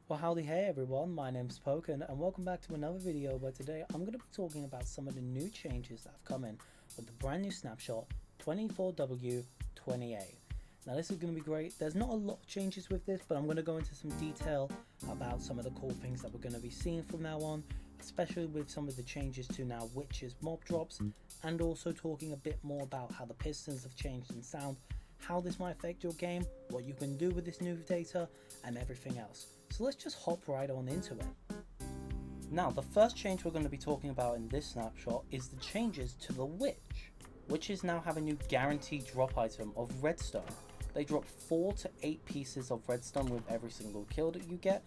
Well, howdy, hey everyone, my name's Poken and welcome back to another video where today I'm going to be talking about some of the new changes that have come in with the brand new Snapshot 24w20a. Now this is going to be great. There's not a lot of changes with this, but I'm going to go into some detail about some of the cool things that we're going to be seeing from now on, especially with some of the changes to now witches mob drops, and also talking a bit more about how the pistons have changed in sound, how this might affect your game, what you can do with this new data, and everything else. So let's just hop right on into it. Now the first change we're going to be talking about in this snapshot is the changes to the witch. Witches now have a new guaranteed drop item of redstone. They drop 4 to 8 pieces of redstone with every single kill that you get,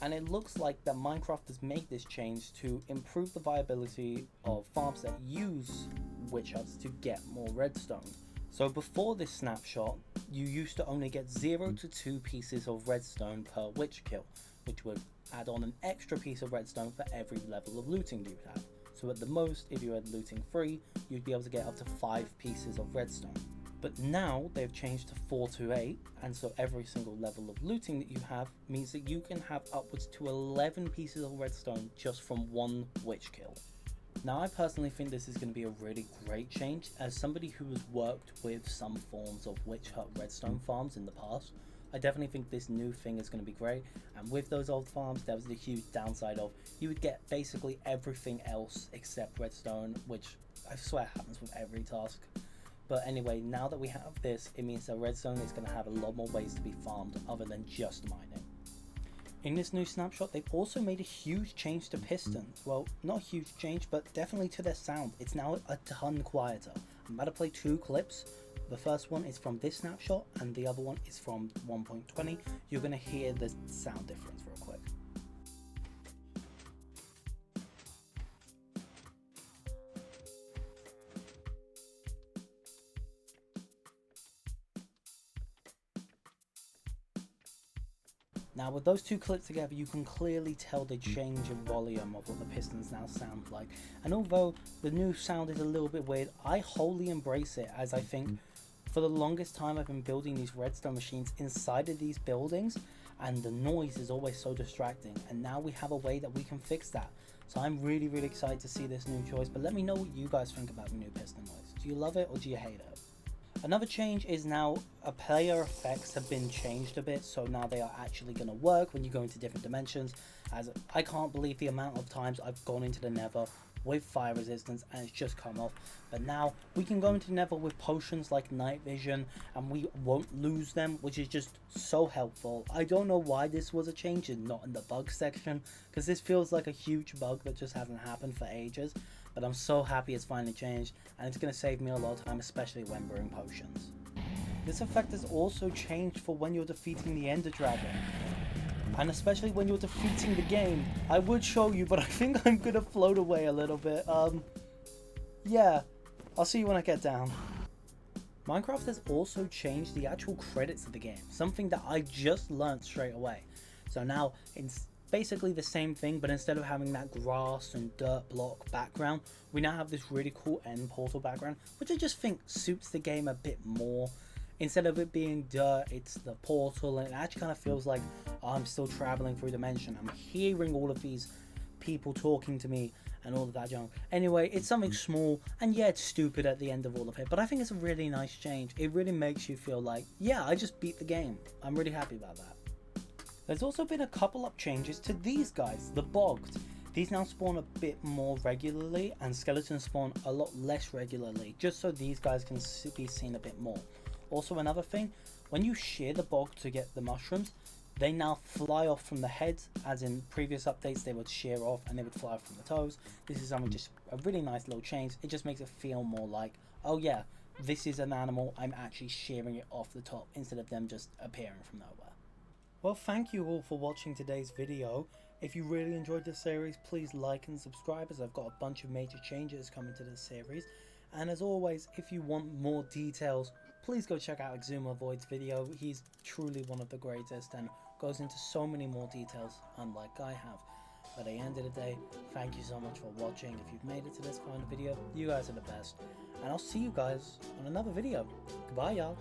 and it looks like that Minecraft has made this change to improve the viability of farms that use witch huts to get more redstone. So before this snapshot, you used to only get 0 to 2 pieces of redstone per witch kill, which would add on an extra piece of redstone for every level of looting you'd have. So at the most, if you had looting 3, you'd be able to get up to 5 pieces of redstone. But now they've changed to 4 to 8, and so every single level of looting that you have means that you can have upwards to 11 pieces of redstone just from one witch kill. Now I personally think this is going to be a really great change. As somebody who has worked with some forms of witch hut redstone farms in the past, I definitely think this new thing is going to be great. And with those old farms, there was the huge downside of you would get basically everything else except redstone, which I swear happens with every task. But anyway, now that we have this, it means that redstone is going to have a lot more ways to be farmed other than just mining. In this new snapshot, they've also made a huge change to pistons. Well, not a huge change, but definitely to their sound. It's now a ton quieter. I'm about to play 2 clips. The first one is from this snapshot and the other one is from 1.20. You're going to hear the sound difference real quick. Now with those 2 clips together, you can clearly tell the change in volume of what the pistons now sound like. And although the new sound is a little bit weird, I wholly embrace it, as I think for the longest time I've been building these redstone machines inside of these buildings, and the noise is always so distracting, and now we have a way that we can fix that. So I'm really excited to see this new choice, but let me know what you guys think about the new piston noise. Do you love it or do you hate it? Another change is now player effects have been changed a bit, so now they are actually going to work when you go into different dimensions. As I can't believe the amount of times I've gone into the nether with fire resistance and it's just come off, but now we can go into the nether with potions like night vision and we won't lose them, which is just so helpful. I don't know why this was a change and not in the bug section, because this feels like a huge bug that just hasn't happened for ages. But I'm so happy it's finally changed, and it's going to save me a lot of time, especially when brewing potions. This effect has also changed for when you're defeating the Ender Dragon, and especially when you're defeating the game. I would show you, but I think I'm going to float away a little bit. Yeah, I'll see you when I get down. Minecraft has also changed the actual credits of the game, something that I just learned straight away. So now it's basically the same thing, but instead of having that grass and dirt block background, we now have this really cool end portal background, which I just think suits the game a bit more. Instead of it being dirt, it's the portal, and it actually kind of feels like I'm still traveling through dimension. I'm hearing all of these people talking to me and all of that junk. Anyway, it's something small, and yeah, it's stupid at the end of all of it, but I think it's a really nice change. It really makes you feel like, yeah, I just beat the game. I'm really happy about that. There's also been a couple of changes to these guys, the bogged. These now spawn a bit more regularly, and skeletons spawn a lot less regularly, just so these guys can be seen a bit more. Also another thing, when you shear the bog to get the mushrooms, they now fly off from the heads, as in previous updates they would shear off and they would fly off from the toes. This is something just a really nice little change. It just makes it feel more like, oh yeah, this is an animal, I'm actually shearing it off the top instead of them just appearing from nowhere. Well, thank you all for watching today's video. If you really enjoyed this series, please like and subscribe, as I've got a bunch of major changes coming to this series. And as always, if you want more details, please go check out Exuma Void's video. He's truly one of the greatest and goes into so many more details, unlike I have. But at the end of the day, thank you so much for watching. If you've made it to this final video, you guys are the best. And I'll see you guys on another video. Goodbye, y'all.